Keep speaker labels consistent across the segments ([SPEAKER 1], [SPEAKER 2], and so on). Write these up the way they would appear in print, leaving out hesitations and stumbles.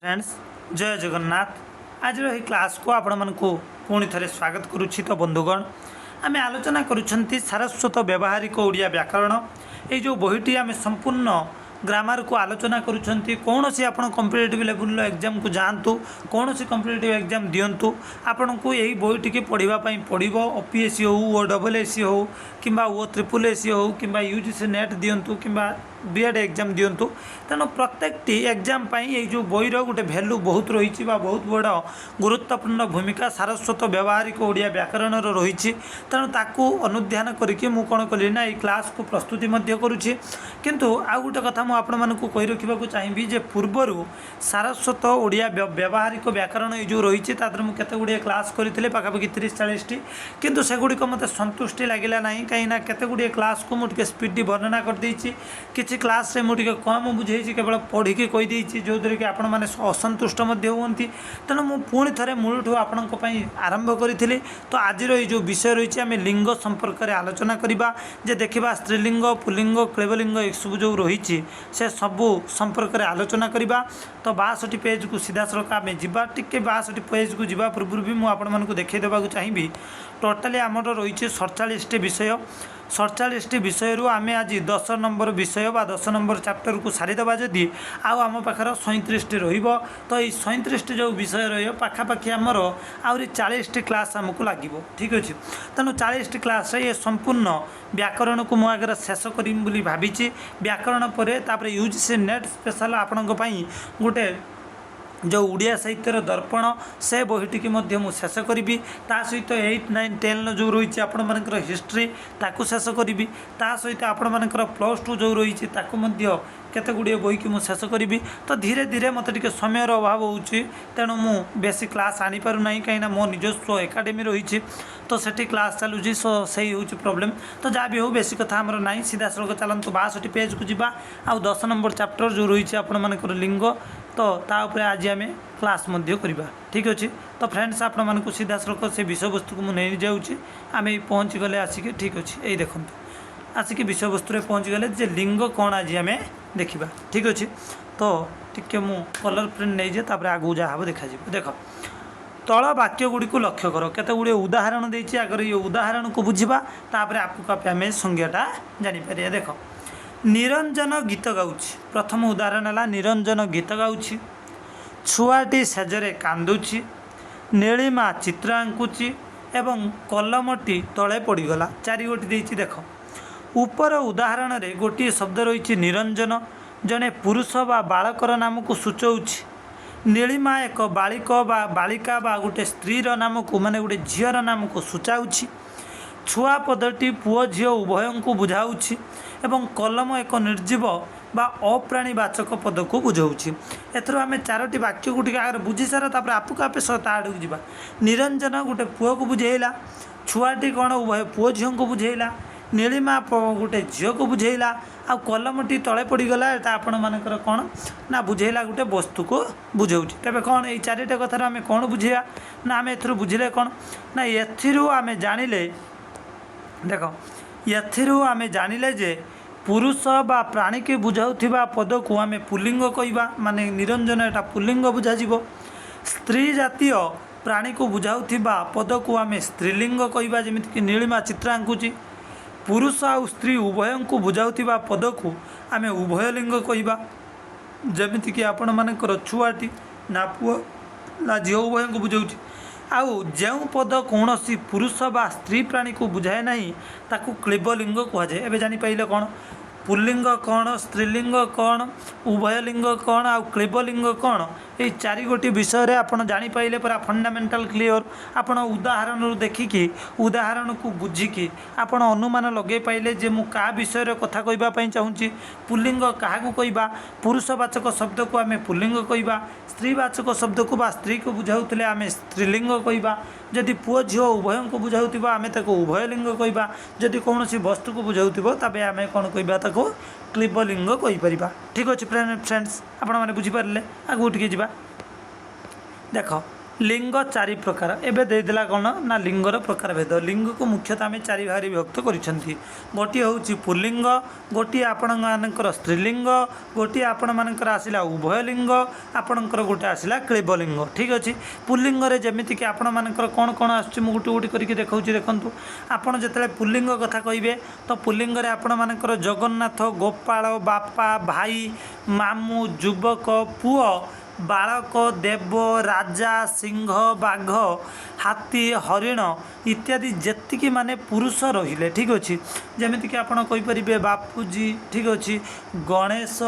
[SPEAKER 1] Friends जय जगन्नाथ आज रही क्लास को आपण मानकु पुणी थे स्वागत करुच्ची। तो बंधुगण आम आलोचना करुँच सारस्वत व्यावहारिक ओडिया व्याकरण ये जो बहीटी आम संपूर्ण ग्रामर को आलोचना करुँच। कौन सी आप कम्पिटेटिव लेवल एग्जाम को जातु कौन सी कम्पिटेटिव एग्जाम दिंतु आपण को यही बहीटी की पढ़ाई पड़ो ओपीएससी हो ओ डबल एससी हो कि ओ ट्रिपल एससी हो कि यूजीसी नेट दिंतु कि बीएड एग्जाम दिंतु तेणु प्रत्येक एग्जाम ये जो बईर गोटे भैल्यू बहुत रही बहुत बड़ गुरुत्वपूर्ण भूमिका सारस्वत व्यावहारिक ओडिया व्याकरण रही। तेणु ताकू अनुध्यान करके मुझे कौन कली ना ये क्लास को प्रस्तुति करुँची। किंतु आउ गोटे कथा मुझे कही रखा चाहिए जे पूर्वर सारस्वत ओडिया व्यावहारिक व्याकरण ये जो रही मुझे गुड़े क्लास करी पाखापाखि 30-40 टी किंतु सेगुड़िक मत संतुष्टि लगला ना कहीं केते गुड़े क्लास को मुझे स्पीड वर्णना करदे किसी क्लास रे मुझे कम बुझे केवल पढ़ी कहीदे जो द्वारा कि आपण मैंने असंतुष्ट हमें तेणु मुझे पुणी थे मूलठू आपण आरंभ करी। तो आज ये जो विषय रही आम लिंग संपर्क में आलोचना करवा जे देखा स्त्रीलिंग पुलिंग क्लेबलिंग ये सब जो रही से सबू संपर्क में आलोचना करवा। तो 62 पेज को सीधा सड़क आम जा टी 62 पेज को जावा पूर्व भी मुझे देखा चाहिए टोटाली आमर रही 47 विषय 47 विषय आम आज 10 नंबर विषय बा 10 नंबर चैप्टर को सारीदे जदि आम पाखर 37 रही तो ये 37 जो विषय रही पाखापाखि आमर आहरी 40 क्लास आमको लगे ठीक अच्छे। तेणु 40 क्लास ये संपूर्ण व्याकरण को मो आगे शेष करी भावी व्याकरण पर यूजीसी नेट स्पेशल आपण गोटे जो उड़िया साहित्यर दर्पण से बहीटी की शेष करी ता सहित 8, 9, 10 जो रही आपण मानकर हिस्ट्री ताकू शेष करी ता सहित आपण मानकर +2 जो रही केते गुड़िए बही की मुझे शेष करी। तो धीरे धीरे मत टे समय अभाव होची तेणु मु बेसी क्लास आनी पारु नहीं कहीं मो निजस्व एकाडेमी रही तो सेठी क्लास चलुची सो सही होची प्रॉब्लम। तो जहाँ भी हो बेसी कथा आमर नहीं सीधा सड़क चलतु 62 पेज को जीवा आ 10 नंबर चैप्टर जो रही आपण मानकर लिंग तो ता उपरे आज आम क्लास करवा ठीक अच्छे। तो फ्रेंड्स आपण मानक सीधा सड़क से विषय वस्तु को मुझे जाऊँगी आम पहुँची गले आसिक ठीक अच्छे। यही देखो आसिक विषय वस्तु पहुँची गले जे लिंग कौन आज आम देखा ठीक अच्छे। तो टिके मु कलर प्रिंट नहीं जाए तापर आगू जहाँ हम देखा देख तल वाक्य गुड़ी को लक्ष्य कर केते गुड़े उदाहरण देती आगर ये उदाहरण को बुझा तापर आपको आप आम संज्ञाटा जापर। देख निरंजन गीत गाउछि प्रथम उदाहरण है निरंजन गीत गाउछि छुआटी सेजरे कांदुछि नीलिमा चित्र आंकुछि एवं कलमटी तले पड़गला 4 गोटी देती। देख उपर उदाहरण रे गोटे शब्द रही निरंजन जड़े पुरुष बा बालकर नाम को सूचाऊँच नीलिमा एक बालिक बा बालिका बा गोटे स्त्रीर नाम को माने गोटे झीर नाम को सूचाऊँच छुआ पदटी पुओ झी उभय को बुझाऊँच एवं कलम एक निर्जीव बा अप्राणीवाचक पद को बुझाऊँच। एथर आम 4टी वाक्य गुटिक आगे बुझी सारा तापर आपको आपे ता आड़ को जा निरंजन गोटे पुओ को बुझेला छुआटी कौन उभय पुओ झील को बुझेला नीलिमा गोटे झील को बुझेला आ कलमटी तले पड़गला एटा आपण मानकर कौन ना बुझेला गोटे वस्तु को बुझाऊँच। तेरे कौन ये 4टा कथार आम कौन बुझेगा ना आम एथर बुझिले कौन ना एथिरू आम जानिले देख एथिरू आम जानिले जे पुरुष बा प्राणी के बुझाउथिबा पद को आम पुल्लिंग कहवा माने निरंजन एटा पुल्लिंग बुझाजिब स्त्री जातीय प्राणी को बुझाउथिबा पद को आम स्त्रीलिंग कहवा जमिति कि नीलिमा चित्र आंकुची पुरुष आ स्त्री उभय को बुझाउथिबा पद को आम उभयलिंग कहवा जमिति कि आपण मानकर छुआटी ना पुओ ना झील उभय को बुझाउछि आउ जो पद कौन सी पुरुष बा स्त्री प्राणी को बुझाए नहीं ताकू क्लीबलिंग कहुए। एवं जापारे कौन पुल्लिंग कौन स्त्रीलिंग कौन उभयलिंग कौन आउ क्लीबलिंग कौन ये 4 गोटी विषय आपड़ जापारे पूरा फंडामेंटाल क्लीयर आपड़ उदाहरण देखिकी उदाहरण को बुझिकी आपड़ अनुमान लगे पाइले जे मु का विषय कथा कहवाई चाहूँगी पुल्लिंग क्या कहवा पुरुषवाचक शब्द को आम पुल्लिंग कहवा स्त्रीवाचक शब्द को बा स्त्री को बुझाऊे आम स्त्रीलिंग कहवा जदि पुओ झील उभय को बुझाऊा आम उभयलिंग कहवा जदि कौन सी वस्तु को बुझाऊब तबे आम कौन कहवा क्लीबलिंग कहीपर ठीक अच्छे। फ्रेंड्स आपण मैंने बुझीपारे आगे टे जा देख लिंग चारि प्रकार एबे देदेला कौन ना लिंगर प्रकार भेद लिंग को मुख्यतः आम चारि भाग विभक्त करिसेंती गोटे हूँ पुल्लिंग गोटे आपण मानकर स्त्रीलिंग गोटे आपण मानकर आसिला उभयलिंग आपणकर गोटे आसिला क्लीबलिंग ठीक अच्छे पुल्लिंग जमीक आपण मानकर कौन कौन आसुच्छी मु गोटे गोटे करके देखा देखूँ आपड़ जो पुल्लिंग कथा कहे तो पुल्लिंग आपण मानकर जगन्नाथ गोपाल बापा भाई मामू युवक पुओ बालक देव राजा सिंह बाघ हाथी हरिण इत्यादि जेतिकी माने पुरुष रहिले ठीक अच्छे जमीक आपड़ कहींपर बापूजी ठीक अच्छे गणेश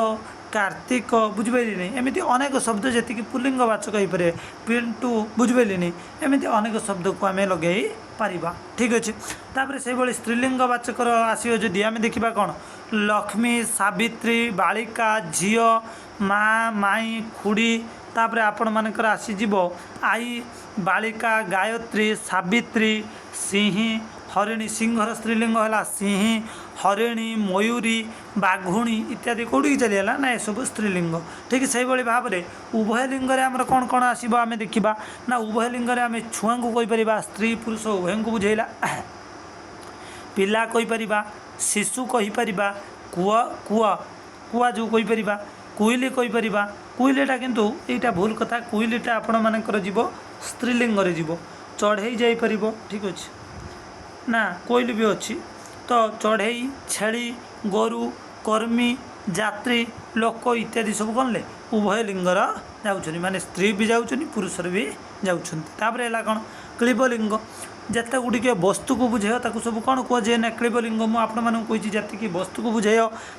[SPEAKER 1] कार्तिक बुझिपारे नहीं एमती अनेक शब्द जी पुल्लिंग वाचक हो पारे पिंटू बुझिपारे नहीं एमती अनेक शब्द को आम लगे पारिबा ठीक अच्छे तापर से भाई स्त्रीलिंग वाचक आसो जदि आम देखा कौन लक्ष्मी सावित्री बालिका झील माँ माई खुड़ी तापर आपण मानकर आसीज आई बालिका गायत्री सावित्री सिंही हरिणी सिंहर स्त्रीलिंग है सिंही हरिणी मयूरी बाघुणी इत्यादि कौटी चलीगला ना सब स्त्रीलिंग ठीक से भाई भाव में उभयलिंग आमर कौन कौन आसो आम देखा ना उभयलिंग आम छुआ को कहीपर स्त्री पुरुष उभय को बुझेला पिला कहीपर शिशु कहीपर कुआ कुआ कुआ जो कहीपर कोईली कहीपर कोईलीटा किंतु यहाँ भूल कथा कोईलीटा आपण मानकर जीव स्त्रीलिंग जीव चढ़ई जापर ठीक अच्छे ना कोईली भी अच्छी तो चढ़ई छेली गोरु कर्मी जात्री लोक इत्यादि सब कौन ले उभय लिंगर जाऊँ माने स्त्री भी जाऊँ पुरुष भी जाऊँपर है कौन क्लीबलिंग जिते गुड़िक वस्तु को बुझे सब कौन कहुए ना क्लीबलिंग मुझे जी वस्तु को बुझे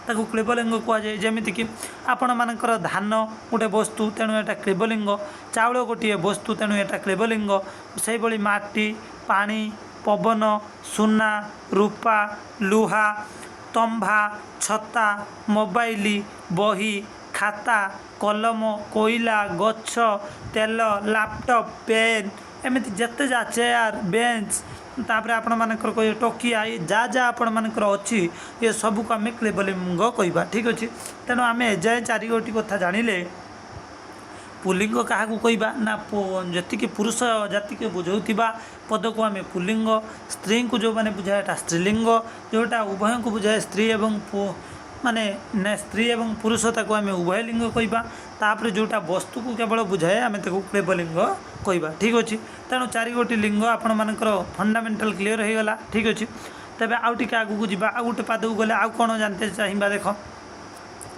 [SPEAKER 1] क्लीबलिंग कहुए जमीक आपण मानकर धान गोटे वस्तु तेणु यहाँ क्लीबलिंग चाउल गोटे वस्तु तेणु यहाँ क्लीबलिंग से भाई माटी पानी पवन सुना रूपा लुहा तंभा छता मोबाइल बही खाता कलम कोईला गछ तेल लैपटॉप पेन एमती जिते जा चेयर बेंच तापर आपण मानकर कह टोकिया ये जा जा आपण मानकर अच्छी ये सब को आम क्लीबलिंग कहवा ठीक अच्छे तेणु आम एजाए चारि गोटी कथा जानिले पुल्लिंग क्या कहवा ना जी पुरुष जाति के बुझाऊा पद को आम पुल्लिंग स्त्री को जो मैंने बुझाए स्त्रीलिंग जोटा उभय को बुझाए स्त्री एवं माने न स्त्री एवं पुरुष ताको आम उभय लिंग कहवा तापर जोटा वस्तु को केवल बुझाए आम क्लीबलिंग कहवा ठीक अच्छे तेणु चारि गोटी लिंग आपण मानकर फंडामेंटाल क्लीयर हो गला ठीक अच्छे तेज आउ टे आगू जा आउ गोटे पादक गले आउ कौन जानते चाहिए देख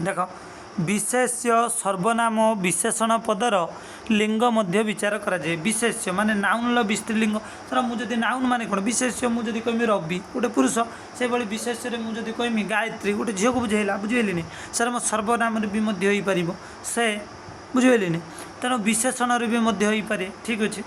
[SPEAKER 1] देख विशेष्य सर्वनाम विशेषण पदर लिंग मध्य विचार कराए विशेष्य माने नाउन स्त्रीलिंग सर मुझे नाउन माने कौन विशेष्य मुझे कहमी रवि गोटे पुरुष से भाई विशेष्य मुझे कहमी गायत्री गोटे झील को बुझेला बुझेली सर मो सर्वनाम भी हो पार से बुझेली तेणु विशेषण भी हो पारे ठीक अच्छे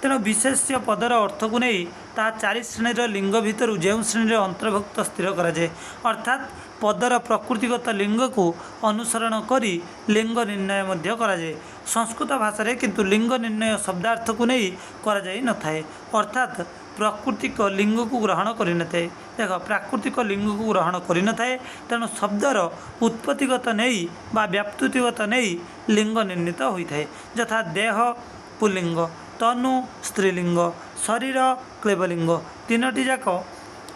[SPEAKER 1] तेणु विशेष्य पदर अर्थ को नहीं ता चारि श्रेणीर लिंग भितर जो श्रेणी अंतर्भुक्त स्थिर कराए अर्थात पदर प्रकृतिगत लिंग को अनुसरण करी लिंग निर्णय मध्य कराए संस्कृत भाषा रे किंतु लिंग निर्णय शब्दार्थ को नहीं कराई न थाए अर्थात प्राकृतिक लिंग को ग्रहण करि न थाए देख प्राकृतिक लिंग को ग्रहण करि न थाए तेणु शब्दर उत्पत्तिगत नहीं बा व्याप्तिगत नहीं लिंग निर्णीत होता है यथा देह पुल्लिंग तनु स्त्रीलिंग शरीर क्लीबलिंग तीनोटी जाक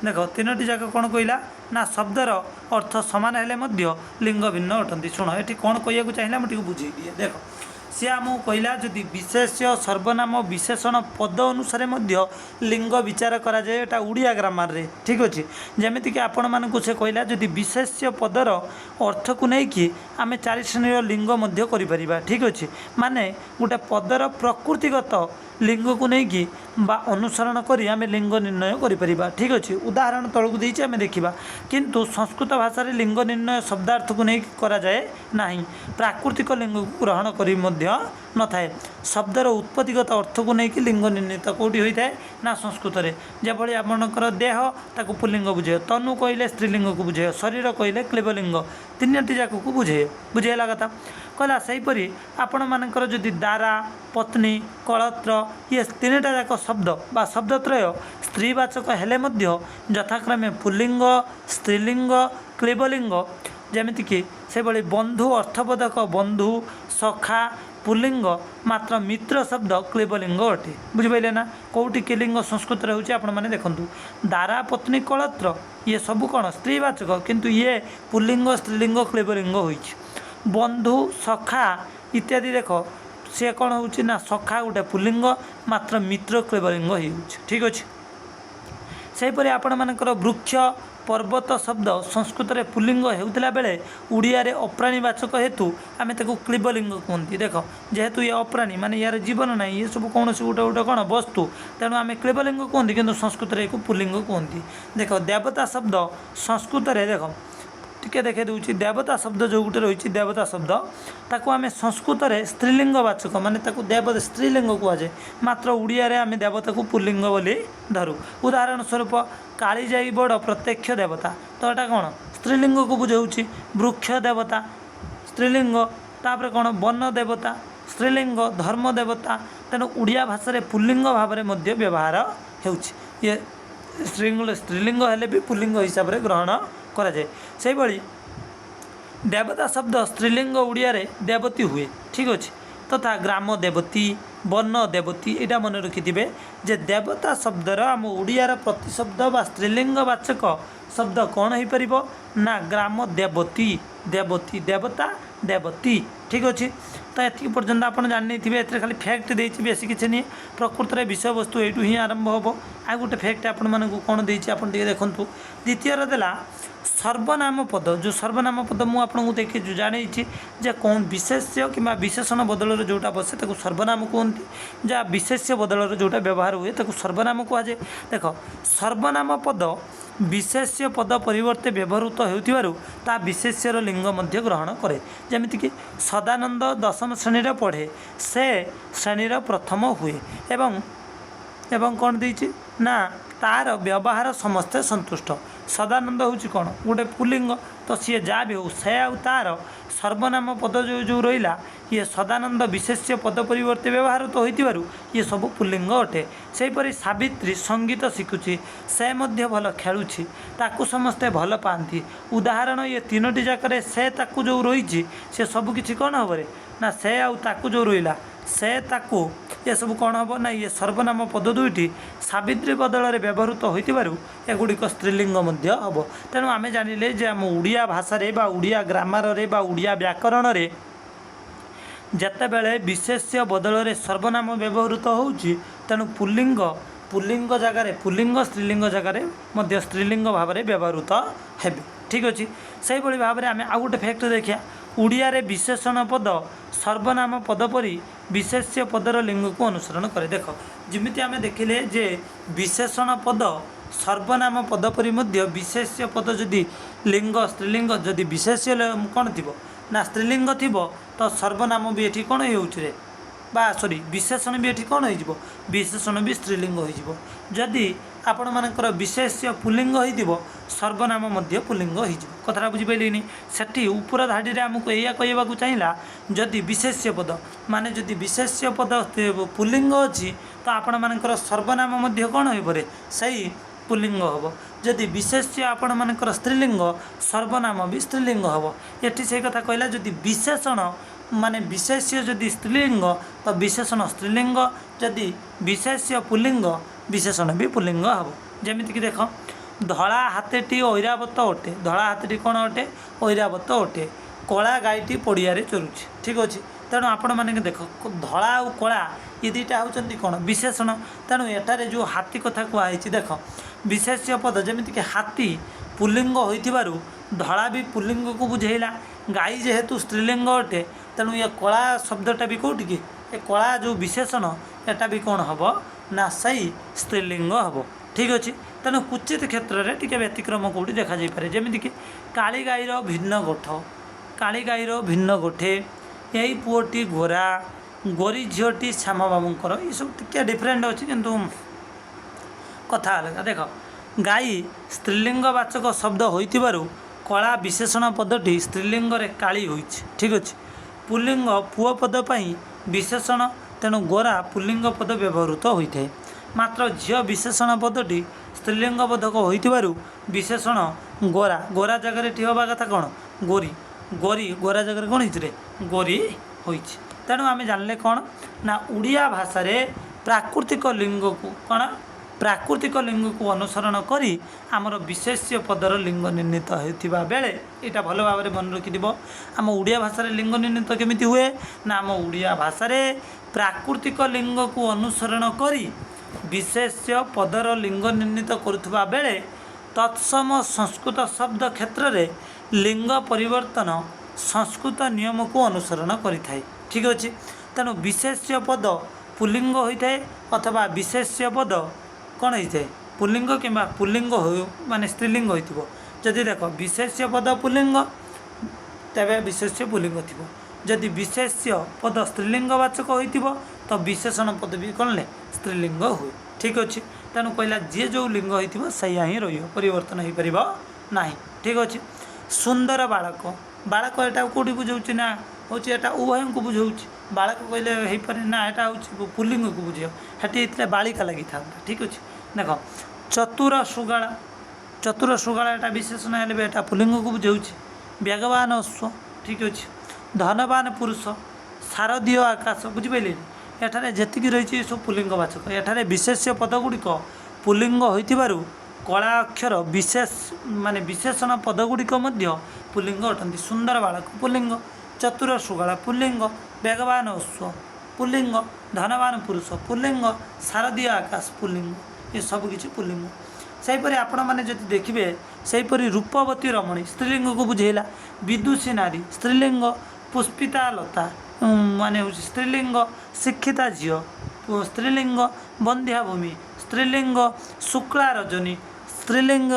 [SPEAKER 1] देख तीनोटी जाक कौन कहला ना शब्दर अर्थ सामान हेले मध्य लिंग भिन्न अटंती शुण ये कौन कह चाहिए मुझे बुझे दिए देख सी आमको कहला जदि विशेष्य सर्वनाम विशेषण पद अनुसार मध्य लिंग विचार कराए एटा उड़िया ग्रामर रे ठीक अच्छे जमीक आपण मानक से कहला जदि विशेष्य पदर अर्थ को लेकिन आम चारि श्रेणी लिंग मध्य करिपरिबा ठीक अच्छे माने गोटे पदर प्रकृतिगत लिंग को लेकिन बा अनुसरण करी आम लिंग निर्णय करिपरिबा ठीक अच्छे उदाहरण तलक देछि आम देखिबा किंतु संस्कृत भाषा रे लिंग निर्णय शब्दार्थ को नहीं करा जाए नाही प्राकृतिक लिंग को ग्रहण करी मध्य न थाए शब्दर उत्पत्तिगत अर्थ को लेकिन लिंग निर्णीत कौटी होता है ना संस्कृत में जबकि आपणकर देह ताको पुल्लिंग बुझे तनु कहले स्त्रीलिंग को बुझे शरीर कहले क्लीबलिंग तीनोटी जाक को बुझेला कथा कहला सेहीपरि आपण मानकर जदि दारा पत्नी कलत्र ये तीनटा जाक शब्द बा शब्दत्रय स्त्रीवाचक हेले मध्य यथाक्रमे पुल्लिंग स्त्रीलिंग क्लीबलिंग जमीक से भाई बंधु अर्थबोधक बंधु सखा पुल्लिंग मात्र मित्र शब्द क्लीबलिंग अटे बुझिपारे ना कौटी किलिंग संस्कृत होची आपण माने देखंतु दारा पत्नी कलत्र ये सब कौन स्त्रीवाचक किंतु ये पुल्लिंग स्त्रीलिंग क्लीबलिंग होईछि बंधु सखा इत्यादि देख सी कौन होची ना सखा गोटे पुल्लिंग मात्र मित्र क्लीबलिंग होईछि ठीक अछि सेहीपरि आपण मानकर वृक्ष पर्वत शब्द संस्कृत में पुल्लिंग होता बेले ओडिया रे अप्राणीवाचक हेतु आम ताको क्लीबलिंग कहते देख जेहेतु ये अप्राणी माने यार जीवन ना ये सब कौन गोटे गोटे कौन वस्तु तेणु आम क्लीबलिंग कहते कि संस्कृत में एक पुल्लिंग कहते देख देवता शब्द संस्कृत में देख टिके देखे दूसरी देवता शब्द जो गोटे रही देवता शब्द ताको आम संस्कृत में स्त्रीलिंगवाचक माने ताको देव स्त्रीलिंग कहुए मात्र ओडिया रे आम देवता को पुल्लिंग बोली धरू उदाहरण स्वरूप कालीजाई बड़ प्रत्यक्ष देवता तो यहाँ कौन स्त्रीलिंग को बुझाऊँच वृक्ष देवता स्त्रीलिंग तापर कौन वन देवता स्त्रीलिंग धर्म देवता तेणु ओडिया भाषा पुल्लिंग भाव में व्यवहार होए स्त्रीलिंग हेले भी पुल्लिंग हिसाब से ग्रहण कराए से भली देवता शब्द स्त्रीलिंग ओडिया रे देवती हुए ठीक अच्छे तथा ग्राम देवती वन देवती यहाँ मन रखिथे जे देवता शब्दर आम ओडियार प्रतिशब्द बा स्त्रीलिंगवाचक शब्द कौन हो पार ना ग्राम देवती देवती देवता देवती ठीक अच्छे तो ये पर्यटन आप जानी थे ए खाली फैक्ट देती बेस किसी नहीं प्रकृत में विषय वस्तु यू ही आरंभ हम आ गोटे फैक्ट आपण मानक कौन देती आप देखु द्वितीय देला सर्वनाम पद जो सर्वनाम पद मुझे देखी जो जानी जे कौन विशेष्य कि विशेषण बदल जोटा बसे ताको सर्वनाम कहते जहाँ विशेष्य बदल जोटा व्यवहार हुए ताको सर्वनाम कहुए देख सर्वनाम पद विशेष्य पद परिवर्ते व्यवहृत होता विशेष्यर लिंग मध्य ग्रहण करे जमीक सदानंद दशम श्रेणी पढ़े से श्रेणीर प्रथम हुए एवं कौन देती ना तार व्यवहार समस्ते संतुष्ट सदानंद हूँ कौन गोटे पुल्लिंग तो सी जहाँ भी हो से तार सर्वनाम पद जो रहा ये सदानंद विशेष्य पद परिवर्ते व्यवहार तो हो ये सब पुल्लिंग अटे सेहीपरि सावित्री संगीत शिखुची से मध्य भल खेलुची ताकू समस्ते भल पाती उदाहरण ये तीनोटी जाकर से ताकू जो रही से सबकि कौन हम ना से आकू जो रहा से ताकू ये सब कौन हम ना ये सर्वनाम पद दुईटी सावित्री बदल में व्यवहृत होगुड़िक स्त्रीलिंग हम तेणु आम जानिले जे आम ओडिया भाषा बा ओडिया ग्रामार रे बा ओडिया व्याकरण रे जेतेबेले विशेष्य बदल में सर्वनाम व्यवहृत होउची तेणु पुल्लिंग पुल्लिंग जगार पुल्लिंग स्त्रीलिंग जगार मध्य स्त्रीलिंग भाव में व्यवहृत हेबे ठीक अच्छे से भाई भाव में आम आउ गोटे फैक्ट देखिया ओडिया रे विशेषण पद सर्वनाम पद परी विशेष्य पदर लिंग को अनुसरण करे देख जमी आम देखिले जे विशेषण पद सर्वनाम पद परी मध्य विशेष्य पद जदि लिंग स्त्रीलिंग जदि विशेष्य कौन थी ना स्त्रीलिंग थी तो सर्वनाम भी ये कौन हो बा सॉरी विशेषण भी ये कौन हो विशेषण भी स्त्रीलिंग हो जदि आपण मानकर विशेष्य पुल्लिंग हो सर्वनाम मध्य पुल्लिंग हो कथा बुझिपारे सेठी उपर धाड़ी में आमको या कहवाक चाहिए जदि विशेष्य पद माने जदि विशेष्य पद पुल्लिंग अच्छी तो आपण मानकर सर्वनाम मध्य कौन हो पारे सही पुल्लिंग हम जदि विशेष्य आपण मानकर स्त्रीलिंग सर्वनाम भी स्त्रीलिंग हम ये से कथा कहला जदि विशेषण माने विशेष्य जदि स्त्रीलिंग तो विशेषण स्त्रीलिंग जदि विशेष्य पुल्लिंग विशेषण भी पुल्लिंग हम जमीक देख धला हाथीटी ऐरावत अटे धला हाथीटी कौन अटे ऐरावत अटे कला गाईटी पड़िया चरुची ठीक अच्छे तेणु आपण मैंने देख धला और कला ये दुईटा होती कौन विशेषण तेणु एटारे जो हाथी कथा कहुई देख विशेष्य पद जमीक हाथी पुल्लिंग हो धला भी पुल्लिंग को बुझेला गाई जेहेतु स्त्रीलिंग अटे तेणु ये कला शब्दटा भी कौटी कि ये कला जो विशेषण एटा भी कौन हम ना सही स्त्रीलिंग हम ठीक अच्छे तेणु कुचित क्षेत्र में टी व्यतिक्रम कौटी देखा जापे जमीक काली गाईर भिन्न गोठ काली गाईर भिन्न गोठे यही पुओटी गोरा गोरी झीटी श्याम बाबूंर ये सब टी डिफरेन्ट अच्छे किंतु कथा अलग देख गाई स्त्रीलिंगवाचक शब्द हो कला विशेषण पदटी स्त्रीलिंग काली हो ठीक अच्छे पुल्लिंग पुओ पद पाई विशेषण तेणु गोरा पुल्लिंग पद व्यवहृत होता है मात्र झील विशेषण पदटी स्त्रीलिंग बोधक हो विशेषण गोरा गोरा जगह टी हवा कथा कौन गोरी गोरी गोरा जगह कौन हो गोरी हो तेणु आम जानिले कौन ना उड़िया भाषा रे प्राकृतिक लिंग को कौन प्राकृतिक लिंग को अनुसरण करी आमर विशेष्य पदर लिंग निर्णीत होता बेले यहाँ भल भाव में मन रखि आम उड़िया भाषा लिंग निर्णीत केमिति हुए ना आम उड़िया भाषा प्राकृतिक लिंग को अनुसरण करी विशेष्य पदर लिंग निर्णीत करुवा बेले तत्सम संस्कृत शब्द क्षेत्र में लिंग परिवर्तन संस्कृत नियम को अनुसरण करिथाय। ठीक अच्छे तेणु विशेष्य पद पुल्लिंग होता है अथवा विशेष्य पद कौन होता है पुल्लिंग कि पुल्लिंग हो माने स्त्रीलिंग हो जदि देख विशेष्य पद पुल्लिंग तेरे विशेष्य पुल्लिंग थी जदि विशेष्य पद स्त्रीलिंगवाचक हो तो विशेषण पद भी कौन ले स्त्रीलिंग हुए। ठीक अच्छे तेणु कहला जी जो लिंग हो सैया ही परिवर्तन हो पार ना। ठीक अच्छे सुंदर बालक बालक यहाँ कौटी बुझाऊँ ना हूँ यहाँ उभय को बुझाऊँ बालक कहले हो पारे ना यहाँ हूँ पुल्लिंग को बुझे हेटी बालिका लगी था। ठीक अच्छे देख चतुर सुगाला चतुर सुगाला यहाँ विशेषण है यहाँ पुल्लिंग को बुझाऊँ बेगवान अश्व। ठीक अच्छे धनवान पुरुष शारदीय आकाश बुझिपारे एठारे जेतिकी रही सब पुल्लिंगवाचक एठारे विशेष्य पदगुड़िक पुल्लिंग हो कला अक्षर विशेष माने विशेषण पदगुड़िक पुल्लिंग अटंती सुंदर बालक पुल्लिंग चतुर सुगाला पुल्लिंग बेगवान अश्व पुल्लिंग धनवान पुरुष पुल्लिंग शारदीय आकाश पुल्लिंग ये सब किसी पुल्लिंग। सेहीपरि आपण मैंने जब देखिए सेहीपरि रूपवती रमणी स्त्रीलिंग को बुझेला विदुषी नारी स्त्रीलिंग पुष्पिता लता माने स्त्रीलिंग शिक्षिता झील स्त्रीलिंग बंध्या भूमि स्त्रीलिंग शुक्ला रजनी स्त्रीलिंग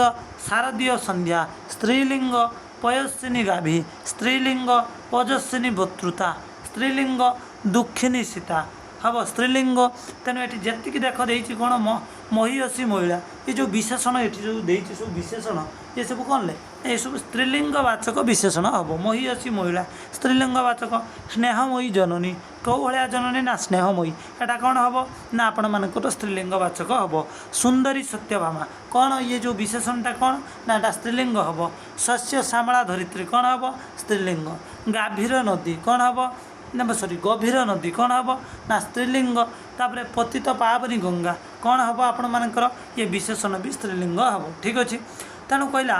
[SPEAKER 1] शारदीय संध्या स्त्रीलिंग पयस्विनी गाभी स्त्रीलिंग ओजस्विनी भतृता स्त्रीलिंग दुखिनी सीता हम स्त्रीलिंग तेणु ये जी देख देती कौन महीयसी महिला ये जो विशेषण ये जो देती सब विशेषण ये सब कौन ले ये सब स्त्रीलिंगवाचक विशेषण हम महीयसी महिला स्त्रीलिंगवाचक स्नेहमयी जननी कौ भाया जननी ना स्नेहमयी एटा कौन हम ना आपण मानकर स्त्रीलिंगवाचक हम सुंदरी सत्यभामा कौन ये जो विशेषणटा कौन ना एटा स्त्रीलिंग हम शस्य श्यामला धरित्री कौन हम स्त्रीलिंग गाभीर नदी कौन हम ना सॉरी गभीर नदी कौन हम ना स्त्रीलिंग तापर पतित पावनी गंगा कौन हम आपण मानकर ये विशेषण भी स्त्रीलिंग हम। ठीक अच्छे तेणु कहला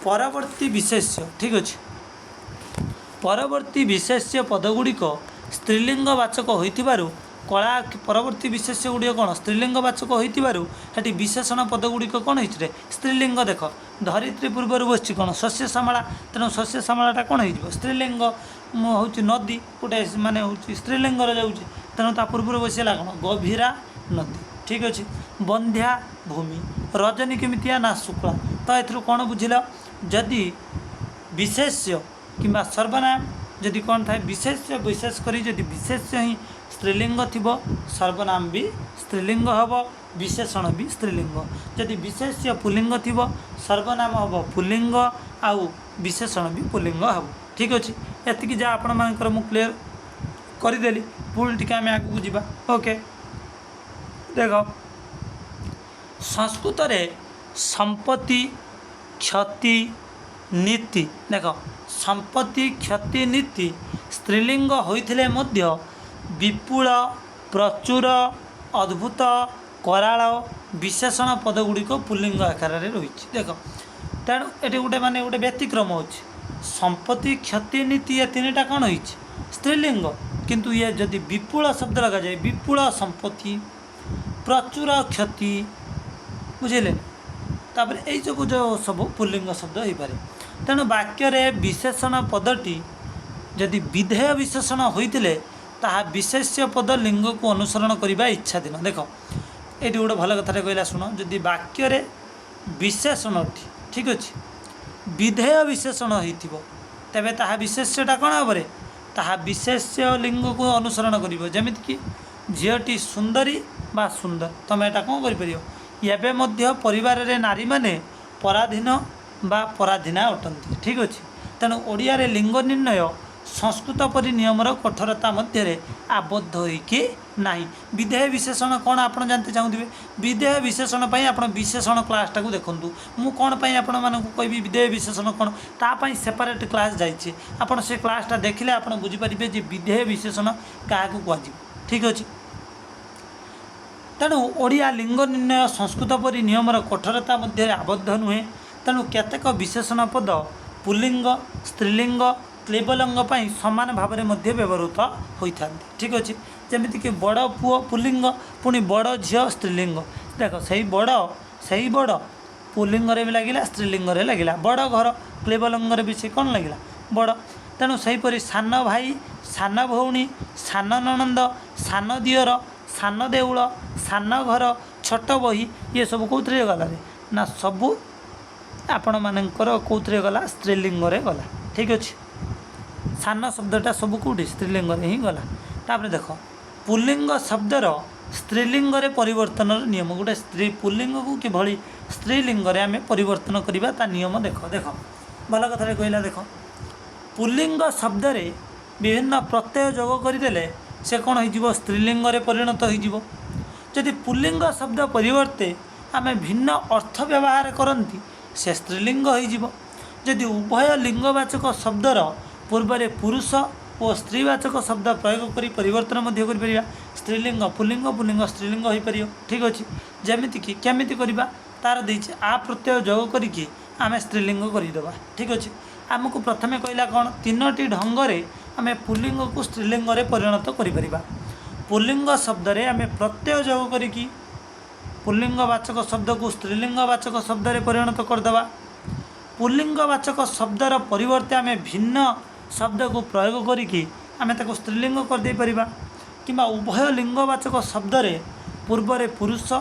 [SPEAKER 1] परवर्ती विशेष्य। ठीक अच्छे परवर्ती विशेष्य पदगुड़िक स्त्रीलिंगवाचक हो कला परवर्ती विशेष्य गुड़िक कौन स्त्रीलिंगवाचक होती विशेषण पदगुड़िक कौन हो स्त्रीलिंग देख धरित्री पूर्वर बस कौन शस्य श्यामला तेणु शस्य श्यामलाटा कौन हो स्त्रीलिंग हूँ नदी गोटे माने हूँ स्त्रीलिंग जाऊँगी तेणु ता पूर्व बसला कौन गभीरा नदी। ठीक अच्छे बंध्या भूमि रजनी केमितिया ना शुक्ला तो ये कौन बुझिल जदि विशेष्य कि सर्वनाम जदि कौन थाए विशेष्य विशेषकर जदि विशेष्य ही स्त्रीलिंग थी सर्वनाम भी स्त्रीलिंग हम विशेषण भी स्त्रीलिंग जदि विशेष्य पुल्लिंग थी सर्वनाम हम पुल्लिंग आउ विशेषण भी पुल्लिंग हम। ठीक अच्छे एतिकी जहाँ आपण मानकर मु क्लियर करदेली पुणी टी आम आगे जावा। ओके देख संस्कृत रे संपत्ति क्षति नीति देख संपत्ति क्षति नीति स्त्रीलिंग होइथिले मध्य विपुल प्रचुर अद्भुत कराल विशेषण पदगुड़िक पुल्लिंग आकार रही। देख तेणु ये गोटे माने गोटे व्यतिक्रम अच्छे संपत्ति क्षति नीति ये तीन टा कौन हो स्त्रीलिंग किंतु ये जदि विपुल शब्द लगा जाए विपुल संपत्ति प्रचुर क्षति बुझे तापर यही सब जो सब पुल्लिंग शब्द हो पारे। तेणु वाक्य विशेषण पदटी जदि विधेय विशेषण होते ताहा विशेष्य पद लिंग को अनुसरण करने इच्छाधीन। देख ये गोटे भल कथा कहला शुण जदि वाक्य विशेषण ठीक अच्छे विधेय विशेषण हो तेबे ताहा विशेष्यटा कौन भाव ताहा विशेष्य लिंग को अनुसरण कर जमीक झीटी सुंदरी बा सुंदर तुम यहाँ कौन कर परिवार रे नारी माने पराधीन बा पराधीना अटंती। ठीक अच्छे तेणु ओडिया रे लिंग निर्णय संस्कृत परी नियमर कठोरता मध्य आबद्ध होइकि नाही। विधेय विशेषण कौन आप जानते चाहूँगे? विधेय विशेषण पर आप विशेषण क्लास टाक देखूँ। मु कौन पर आपण मानक कहि विधेय विशेषण कौन तापाई सेपरेट क्लास जाइए। आपड़ से क्लासटा देखिले आप बुझीपारे जे विधेय विशेषण क्या कह। ठीक अच्छे। तेणु ओडिया लिंग निर्णय संस्कृत परी नियमर कठोरता मध्य आबद्ध नुहे। तेणु केतेक विशेषण पद पुल्लिंग स्त्रीलिंग क्लीबलिंग सामान भाव में व्यवहृत होता है। ठीक अच्छे। जमीक बड़ पुओ पुल्लिंग पुणी बड़ झील स्त्रीलिंग। देख से बड़ पुल्लिंग भी लगिला स्त्रीलिंग लगिला। बड़ घर क्लीबलिंग भी से कौन लगिला बड़। तेणु सेहीपरि सान भाई सान भौणी सान ननंद सान दियर सान देउल सान घर छोट बही ये सब कौन गला ना सबू आपण मानकर कौन गला स्त्रीलिंग गला। ठीक अच्छे। सान शब्दटा सब कौटी स्त्रीलिंग ही गला। तापर देख पुल्लिंग शब्दर स्त्रीलिंग परिवर्तन नियम गोटे स्त्री पुल्लिंग को किभली स्त्रीलिंग आम परिवर्तन करवा ता नियम देख देख भल कथा कहला। देख पुल्लिंग शब्द विभिन्न प्रत्यय जोग करदे से कौन हो स्त्रीलिंग परिणत हो। जदि पुल्लिंग शब्द परिवर्ते आम भिन्न अर्थ व्यवहार करती से स्त्रीलिंग हो। जदि उभय लिंगवाचक शब्दर पूर्व पुरुष और स्त्रीवाचक शब्द प्रयोग कर परिवर्तन कर स्त्रीलिंग पुल्लिंग पुल्लिंग स्त्रीलिंग हो पार। ठीक अच्छे। जमीक केमी करवा तार देखे आ प्रत्यय जोग करके आम स्त्रीलिंग करदे। ठीक अच्छे। आमको प्रथमे कहला कौन तीनो ढंग से आम पुल्लिंग को स्त्रीलिंग परिणत कर। पुल्लिंग शब्द आम प्रत्यय जोग करी पुल्लिंगवाचक शब्द को स्त्रीलिंगवाचक शब्द परिणत करदे। पुल्लिंगवाचक शब्दर परिवर्ते आम भिन्न शब्द को प्रयोग करी आम स्त्रीलिंग करदे पारिबा। किंबा उभय लिंगवाचक शब्द पूर्व पुरुष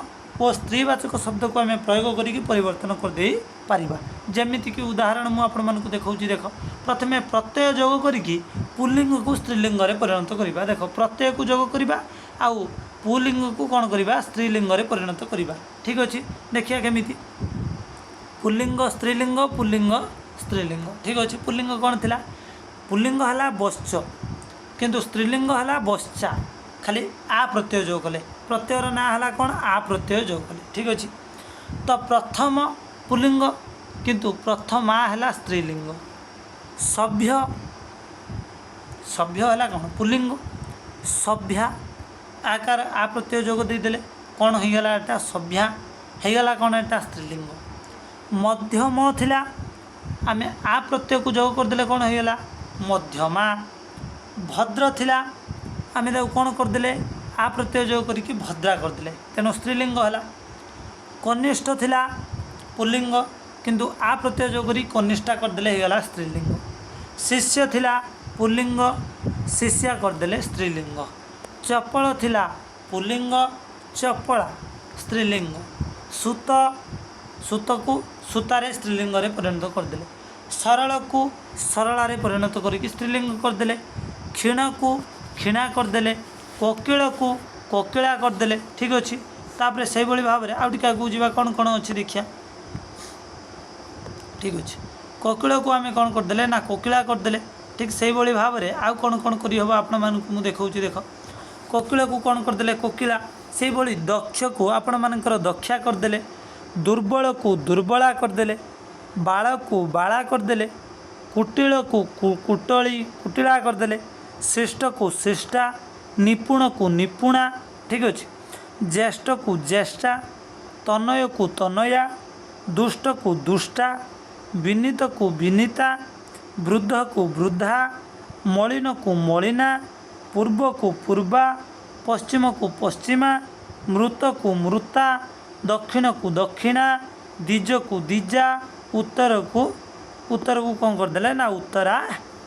[SPEAKER 1] और स्त्रीवाचक शब्द को आम प्रयोग करी परिवर्तन करदे पारिबा। जमीक उदाहरण मुझे आपको देखा। देख प्रथमे प्रत्यय जोग करी पुल्लिंग को स्त्रीलिंग परिणत करवा। देख प्रत्यय को जोग करवा आउ पुल्लिंग को कौन करवा स्त्रीलिंग परिणत करवा। ठीक अच्छे। देखिए केमी पुल्लिंग स्त्रीलिंग पुल्लिंग स्त्रीलिंग। ठीक अच्छे। पुल्लिंग कौन थी पुल्लिंग है बश्च किंतु स्त्रीलिंग है बश्चा खाली आ प्रत्यय जोग कले प्रत्ययर ना है कौन आ प्रत्यय जोग कले। ठीक अच्छे। तो प्रथम पुल्लिंग किंतु प्रथमा है स्त्रीलिंग। सभ्य सभ्य है कौन पुल्लिंग सभ्या आकार आ प्रत्यय जोग देदेले कौन हो गला एटा सभ्या हो गला कौन एटा स्त्रीलिंग। मध्यम थिला आम आ प्रत्यय को जोग करदे कौन हो गला मध्यमा। भद्र थिला आम कौन करदे आ प्रत्यय जोग करके भद्रा करदे तेणु स्त्रीलिंग है। कनिष्ठ थिला पुल्लिंग किंतु आ प्रत्यय जोग करी कनिष्ठा करदे होगा स्त्रीलिंग। शिष्य थिला पुल्लिंग शिष्या करदे स्त्रीलिंग। चपल थिला पुल्लिंग चपला स्त्रीलिंग। सूत सूत को सूतारे स्त्रीलिंग परिणत करदे। सरल को सरल परिणत करके स्त्रीलिंग करदे। क्षीण को क्षीणा करदे। कोकिल को कोकिला करदे। ठीक अच्छे। तापर से भाव में आउ आगे जावा कौन कौन अच्छे देखिया। ठीक अच्छे। कोकिल को आम कौन करदे ना कोकिला करदे। ठीक से भाव में आउ कौन कौन करहब आपण मानू देखा। देख कोकिल को कौन करदे कोकिला से दक्ष को आपण मानकर दक्षा करदे। दुर्बल को दुर्बला करदे। बाल को बाला करदे। कुटिल को कुटली कुटिला करदे। श्रेष्ठ को श्रेष्ठा निपुण को निपुणा। ठीक अच्छे। ज्येष्ठ को ज्येष्ठा तनय को तनया दुष्ट को दुष्टा विनीत को विनीता वृद्ध को वृद्धा मलिन को मलिना पूर्व को पूर्वा पश्चिम को पश्चिमा मृत को मृता दक्षिण को दक्षिणा द्विज को द्विजा उत्तर को कौन करदे ना उत्तरा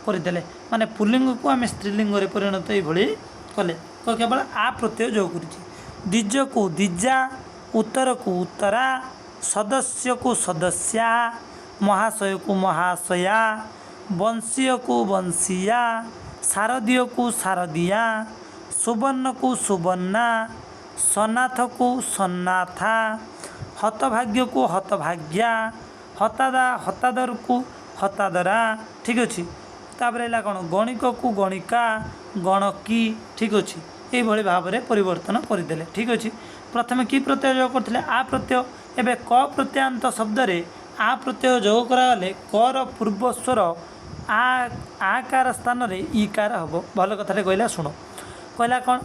[SPEAKER 1] करदे। माने पुल्लिंग को आम स्त्रीलिंग परिणत ये कले तो केवल आ प्रत्यय जोग कर। द्विज को द्विजा उत्तर को उत्तरा सदस्य को सदस्या महाशय को महाशया वंशीय को वंशीया शारदीय को शारदिया सुवर्ण को सुवर्णा सन्नाथ को सन्नाथा हतभाग्य को हतभाग्या हतादा हतादर को हतादरा। ठीक अच्छे। तापर है कौन गणिक को गणिका गणकी ठीक अच्छे ये भाव में परिवर्तन करदे ठीक अच्छे प्रथम कि प्रत्यय जोग करते आ प्रत्यय एवं क प्रत्यांत शब्द रे आ प्रत्यय जोग करागले कर पूर्व स्वर आकार स्थान रे ईकार हम भल कथा कहला शुण कहला कौन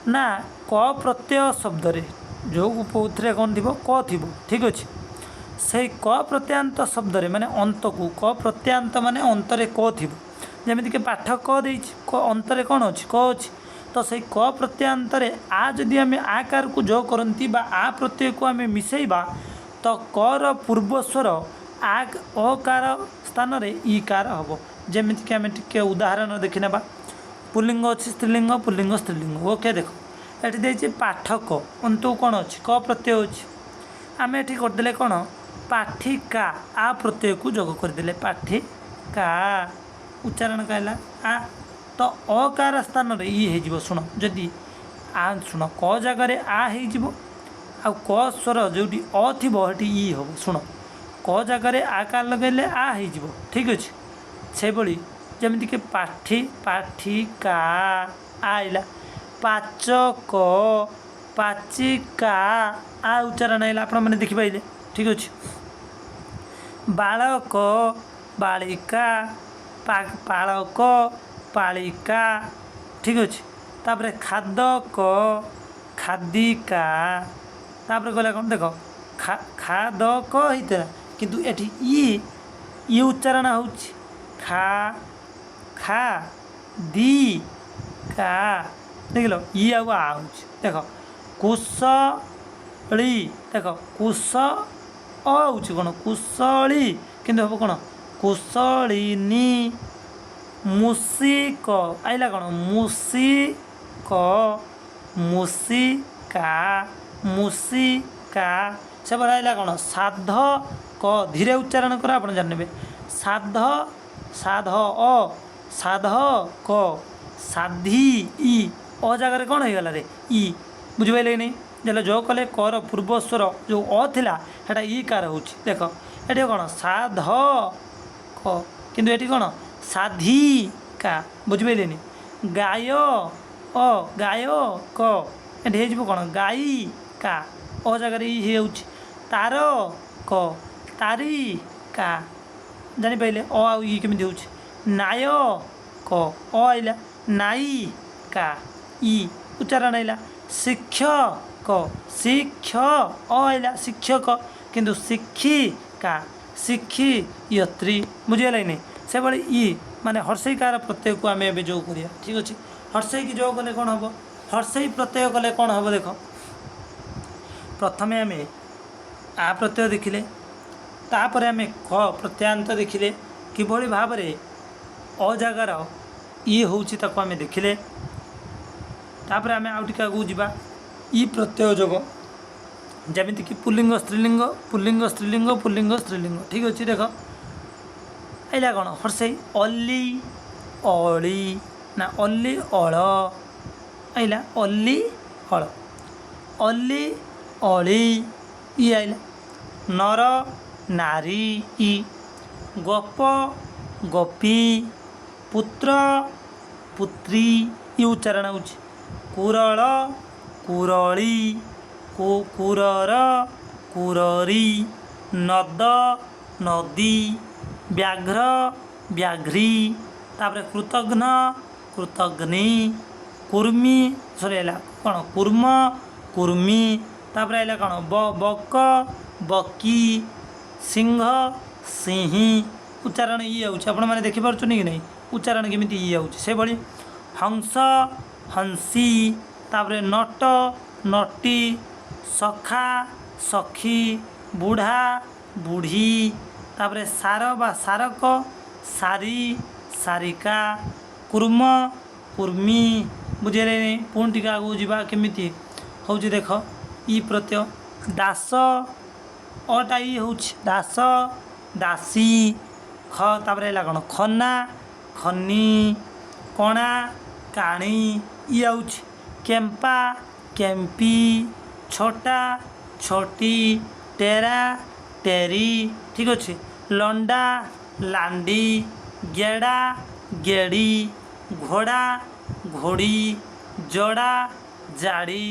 [SPEAKER 1] ना क प्रत्यय शब्द रे जो थे कौन थी क थी ठीक अच्छे से क प्रत्यांत शब्द रे माने अंत को क प्रत्यांत माने अंतरे क थी जमीक पाठ क दे अंतरे कौन अच्छी क अच्छी तो से क प्रत्यांत आ जदि आम आकार को जो करती आ प्रत्यय को आम मिसेबा तो कर पूर्व स्वर अकार स्थान रे ईकार हम जमीक आम टे उदाहरण देखी ना पुल्लिंग अच्छी स्त्रीलिंग स्त्रीलिंग ओके देख ये देखिए पाठक अंतु कौन अच्छी क प्रत्यय अच्छी आम ये करदे कौन पाठिका आ प्रत्यय को जोग करदे पाठिका उच्चारण कहला आ तो अकार स्थान रे ई हो शुण जदि आ शुण क जगार आ हो क स्वर जो अ थी ई हम शुण क जगार आकार लगेले आ हो ठीक अच्छे से भाई जमीक पाठी पाठिका आइला पाचक पाचिका आ उच्चारण आइला आपण मैंने देखिपारे ठीक अच्छे बालक बालिका पालक पालिका ठीक अच्छे तापर खादक खादिका तापर कहला कौन देख खादक होता किंतु एठी ई उच्चारण हो खा खा दी का देख लो ई आ देख कुशली देख कुश हूँ कौन कुशली किंतु हम कौन कुशलिनी मूषिक आइला कौन मूषिक मूषिका मूषिका से आइला कौन साध क धीरे उच्चारण कर आप जाने साध साध साध क साधी ई अ जगार कौन हो गला रे ई बुझे नहीं जल जो कले कर पूर्व स्वर जो अ थिला हेटा ई कार हो देख ये कौन साध क किंतु ये कौन साधिका बुझे नहीं गाय अ गाय क ये कौन गाई का अ जगार ई हो तार क तारिका जापारे अ आई केमी हो नाय क अ आइला नाई का ई उच्चारण आइला शिक्षक शिक्ष अ आइला शिक्षक किंतु शिक्षिका शिक्षयत्री बुझीगला नहीं से भाई ई माने हर्षईकार प्रत्यय को आम ए जो करिया ठीक अच्छे हर्षई की जो कले कौन हम हर्षई प्रत्यय कले कौन हम देख प्रथम आम आ प्रत्यय देखिले तापर आम क प्रत्यांत देखिले किभली भाव में अ जगार ई होउछि ताको आम देखिले तापर आम आउ टिके आगू जीवा ई प्रत्यय जोग जमीती कि पुल्लिंग स्त्रीलिंग पुल्लिंग स्त्रीलिंग पुल्लिंग स्त्रीलिंग ठीक अच्छे देख आइला कौन हर्षई अली अली ना अली अल आइला अली अल अली अली ई आइला नर नारी ई गप गपी पुत्र पुत्री ये उच्चारण हो कुरल कुरली कुरर कुररी नद नदी व्याघ्र व्याघ्री तापर कृतघ्न कृतघ्नी कुर्मी सॉरी कौन कुर्म कुर्मी तापर आइला कौन बक बकी सिंह सिंही उच्चारण ये आपने देखिपुर कि नहीं उच्चारण केमी ये से भाई हंस हंसी तापर नट नटी सखा सखी बुढ़ा बुढ़ी तापर सार बा सारक सारी सारिका कुर्म कुर्मी बुझे पुणी टी आगे जावा केमी हूँ देख ई प्रत्यय दास अटा ई हूँ दास दासी ख तापर कौन खना खनी कणा काणी ई आउँ केम्पा केम्पी छोटा छोटी टेरा टेरी ठीक अच्छे लंडा लांडी गेड़ा गेड़ी घोड़ा घोड़ी जड़ा जाड़ी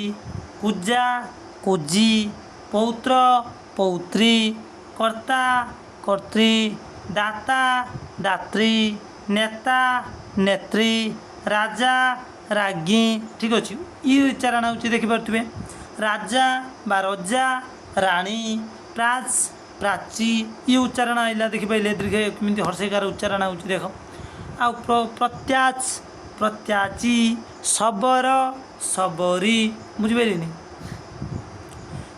[SPEAKER 1] कुजा कुजी पौत्र पौत्री कर्ता कर्त्री दाता दात्री नेता नेत्री राजा राज्ञी ठीक अच्छे ये उच्चारण हो देखिपे राजा बा रजा राणी प्राच प्राची ये उच्चारण आइला देखिपारे दीर्घ केमी हर्षेकार उच्चारण हो देख आ प्रत्याच प्रत्याची शबर शबरी बुझिपारे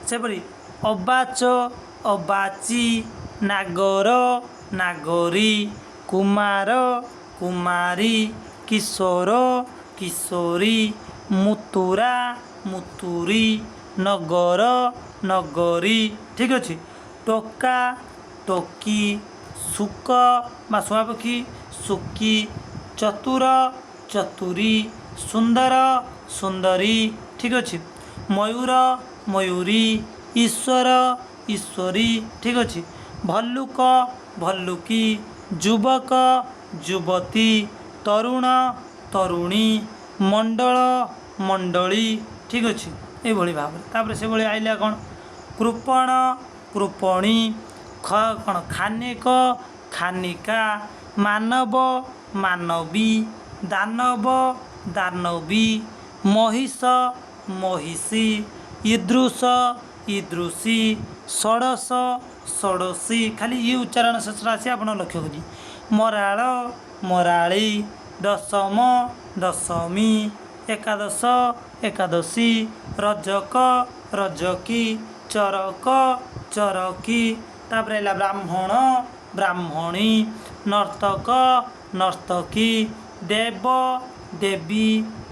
[SPEAKER 1] सेपरी अबाच अबाची नागर नागरी कुमार कुमारी किशोर किशोरी मुतुरा मुतुरी नगर नगरी ठीक अच्छे टोका टोकी सुक बा शुआपक्षी सुकी चतुर चतुरी सुंदर सुंदरी ठीक अच्छे मयूर मयूरी ईश्वर ईश्वरी ठीक अच्छे भल्लुक भल्लुकी युवक युवती तरुण तरुणी मंडल मंडली ठीक अच्छे ये भाव तापर से भाई आइला कौन कृपण कृपणी कौन खानेक खानिका मानव मानवी दानव दानवी महिष महिषी ईदृश ईदृशी षडश षडशी खाली ये उच्चारण शेष राशि आप लक्ष्य करी मराल मराड़ी दशम दशमी एकादश एकादशी रजक रजकी चरक चरकी तापर है ब्राह्मण ब्राह्मणी नर्तक नर्तकी देव देवी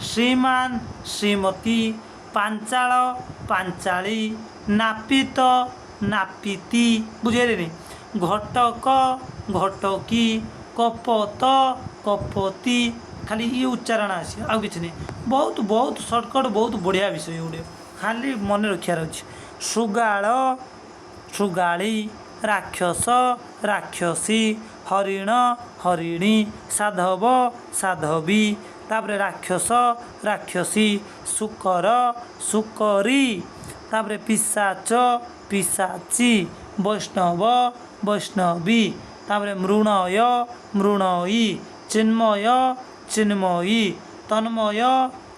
[SPEAKER 1] श्रीमान श्रीमती पांचाल पांचाली नापित नापिती बुझे घटक घटकी कपत कपती खाली ये उच्चारण आसी आउ कि नहीं बहुत बहुत सर्टकट बहुत बढ़िया विषय गोटे खाली मन रखार अच्छे सुगाल सुगाड़ी राक्षस राक्षसी हरिण हरिणी साधव साधवी तापर राक्षस राक्षसी सुकर सुकरी तापर पिशाच पिशाची वैष्णव वैष्णवी तापर मृणय मृणयी चिन्मय चिन्मयी तन्मय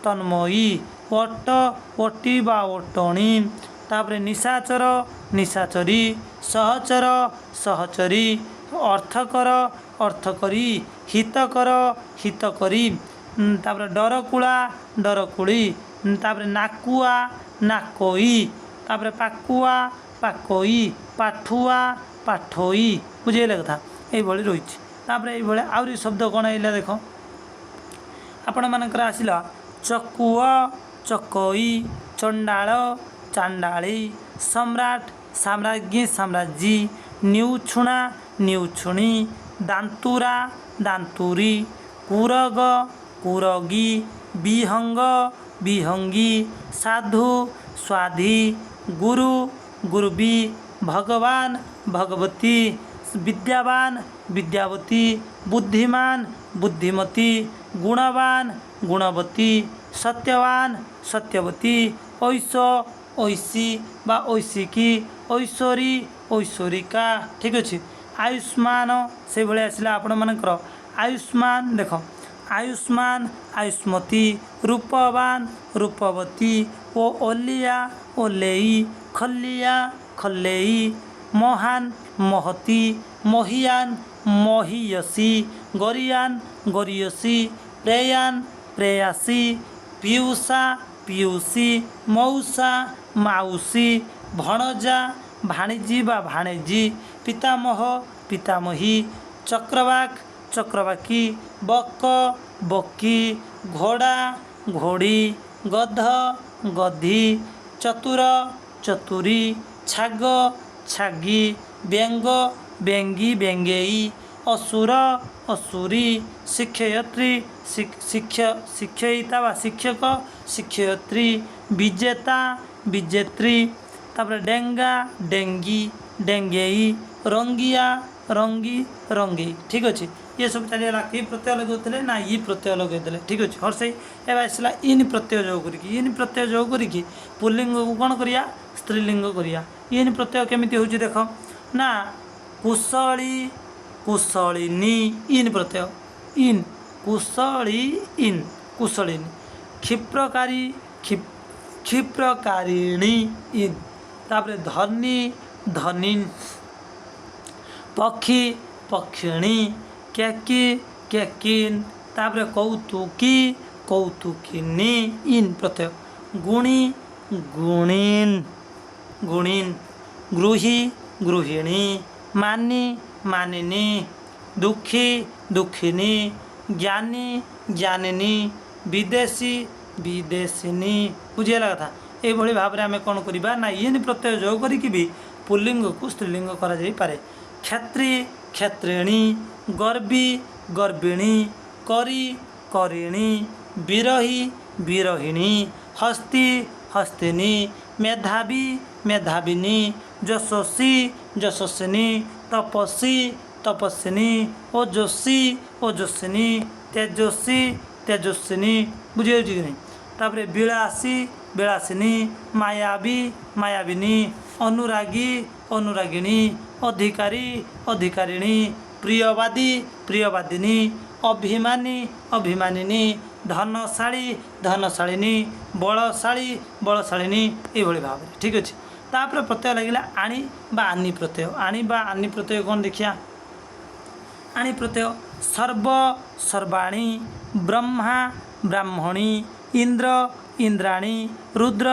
[SPEAKER 1] तन्मयी वट वटी बा वटणी तापर निशाचर निशाचरी सहचर सहचरी अर्थकर अर्थकरी हितकर हितकरी तापर डरकुला डरकुड़ी तापर नाकुआ नाकोई तापर पाकुआ पाकोई पाठुआ पाठोई बुझेगा कथा ये रही तापर ये शब्द कौन है देख आपण मानकर आसिला चकुआ चकोई चंडाल चांडाली सम्राट साम्राज्ञी साम्राज्ञी न्यूछुणा न्यूछुणी दांतुरा दांतुरी कुरग कुरगी विहंग विहंगी साधु स्वाधी गुरु गुरुबी भगवान भगवती विद्यावान विद्यावती बुद्धिमान बुद्धिमती गुणवान गुणवती सत्यवान सत्यवती ऐश ऐशी बा ऐशिकी ऐश्वरी ऐश्वरिका ठीक अच्छे आयुष्मान से भाई आसला आपण मानकर आयुष्मान देख आयुष्मान आयुष्मती रूपवान रूपवती ओ ओलिया ओलेई खलिया खलेई महान महती महियान महियसी गरियान गरियसी प्रेयान प्रेयासी पीयूषा पीयूषी मौसा माउसी भणजा भाणीजी बा भाणेजी पितामह पितामही चक्रवाक चक्रवाकी बक बकी घोड़ा घोड़ी गध गधी चतुर चतुरी छाग छागी व्यंग व्यंगी व्यंगेई असुर असुरी शिक्षयत्री शिक्षयिता वा शिक्षक शिक्षयत्री विजेता विजेत्री तापर डेंगा डेंगी डेंगेई रंगिया रंगी रंगी ठीक अच्छे ये सब चलीगला कि प्रत्यय लगौले ना इ प्रत्यय लगेदेले ठीक अच्छे हर्षई एवं आसला इन प्रत्यय जोग करी इन प्रत्यय जोग करी पुल्लिंग को कौन करिया स्त्रीलिंग करिया इन प्रत्यय केमिति होची देख ना कुशली कुशलिनी इन प्रत्यय इन कुशली इन कुशलिनी क्षिप्रकारी क्षिप्रकारिणी इन तापर धनी धनिन पक्षी पक्षिणी कैकी कैकिन तापर कौतुकी कौतुकिनी इन प्रत्यय गुणी गुणीन गुणीन गृही गृहिणी मानी मानिनी दुखी दुखिनी ज्ञानी ज्ञानिनी विदेशी विदेशिनी बुझीगला कथा ये भाव में आम कौन करवा ना इन प्रत्यय जोग करी भी पुल्लिंग को स्त्रीलिंग करा जाई पारे क्षत्री क्षत्रिणी गर्वी गर्भिणी करी करिणी विरही विरहिणी हस्ती हस्तिनी मेधावी मेधाविनी यशस्वी यशस्विनी तपस्वी तपस्विनी ओजस्वी ओजस्विनी तेजस्वी तेजस्विनी बुझे कि नहीं तापर विलासी विलासिनी मायावी मायाविनी अनुरागी अनुरागिणी अधिकारी अधिकारिणी प्रियवादी प्रियवादिनी अभिमानी अभिमानिनी धनशाली धनशालिनी बलशाली बलशालिनी ये भाव ठीक अच्छे तापर प्रत्यय लगे आणी बा आनी प्रत्यय आणी बा आनी प्रत्यय कौन देखिया आणी प्रत्यय सर्व सर्वाणी ब्रह्मा ब्राह्मणी इंद्र इंद्राणी रुद्र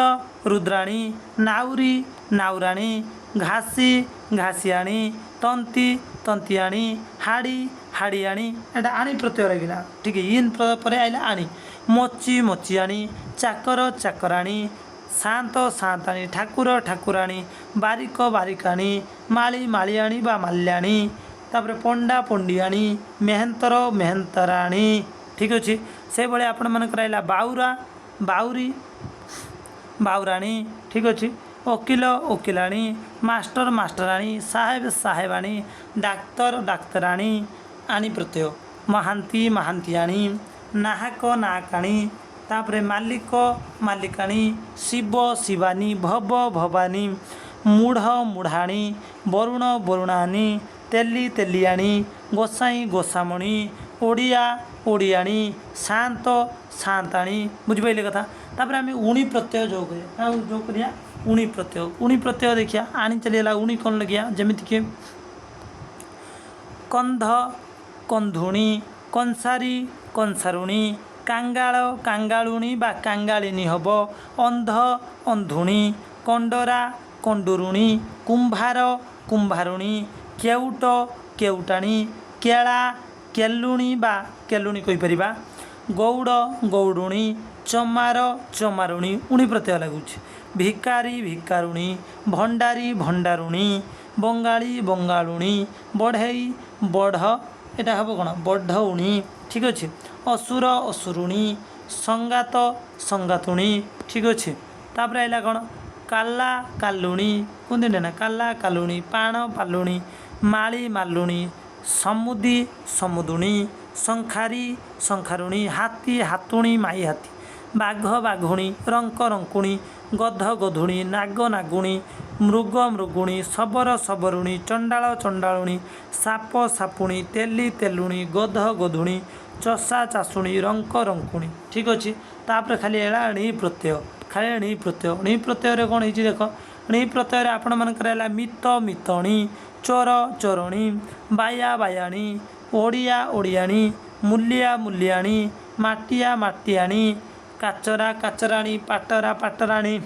[SPEAKER 1] रुद्राणी नाउरी नाउराणी घासी घासियाणी तंती तंतियाणी हाड़ी हाड़ियाणी एटा आणी प्रत्यय लगे ठीक है इन पर आइला आणी मोची मोचियाणी चाकर चाकराणी शांत शांताणी ठाकुर ठाकुराणी बारिक बारिकाणी माली मालियाणी बा माल्याणी तापर पंडा पंडियाणी मेहंतर मेहंतराणी ठीक अच्छे से भाई आपण मन आइला बाउरा बाउरी बाउराणी ठीक अच्छे वकिल वकिलाणी मास्टर मास्टराणी साहेब साहेबाणी डाक्तर डाक्तराणी आनी प्रत्यय महांती महांतियाणी नाहक नाहकाणी तापर मालिक मालिकाणी शिव शिवानी भव भवानी मूढ़ मूढ़ाणी वरुण वरुणानी तेली तेलियाणी गोसाई गोसामणी ओडिया ओडियाणी शांत शांताणी बुझिपारे कथा तापर आम उणी प्रत्यय जोग जोग करिया उणी प्रत्यय देखिया आनी चलीगला उणी कौन लगिया जमीत कि कंध कंधुणी कंसारी कंसारुणी कांगाल कांगालुणी बा कांगालिनी हब अंध अंधुणी कंडरा कंडुरुणी कुंभार कुंभारुणी केउट केउटाणी केला केलुणी बा केलुणी कहीपर गौड़ गौड़ुणी चमार चमारुणी उणी प्रत्यय लगुच भिकारी भिकारुणी भंडारी भंडारुणी बंगाली बंगालुणी बढ़ई बढ़ एटा हम कौन बढ़ौणी ठीक अच्छे असुर असुरुणी संगात संगातुणी ठीक अच्छे तापर आइला कौन काला कालुणी कहते ना काला कालुणी पाण पालुणी माली मालुणी समुदी समुदुणी शंखारी शंखारुणी हाथी हाथुणी माई हाथी बाघ बाघुणी रंक रंकुणी गध गधुणी नाग नागुणी मृग मृगुणी शबर शबरुणी चंडाल चंडालुणी साप सापुणी तेली तेलुणी गध गधुणी चषा चाषुणी रंक रंकुणी ठीक अच्छे तापर खाली है णी प्रत्यय खाली णी प्रत्यय णी प्रत्यय कौन हो देख णी प्रत्यय आपण मानकर मित मितणी चोर चोरणी बाया बायाणी ओडिया ओडियाणी मूलिया मूलियाणी माटिया माटियाणी काचरा काचराणी पाटरा पाटराणी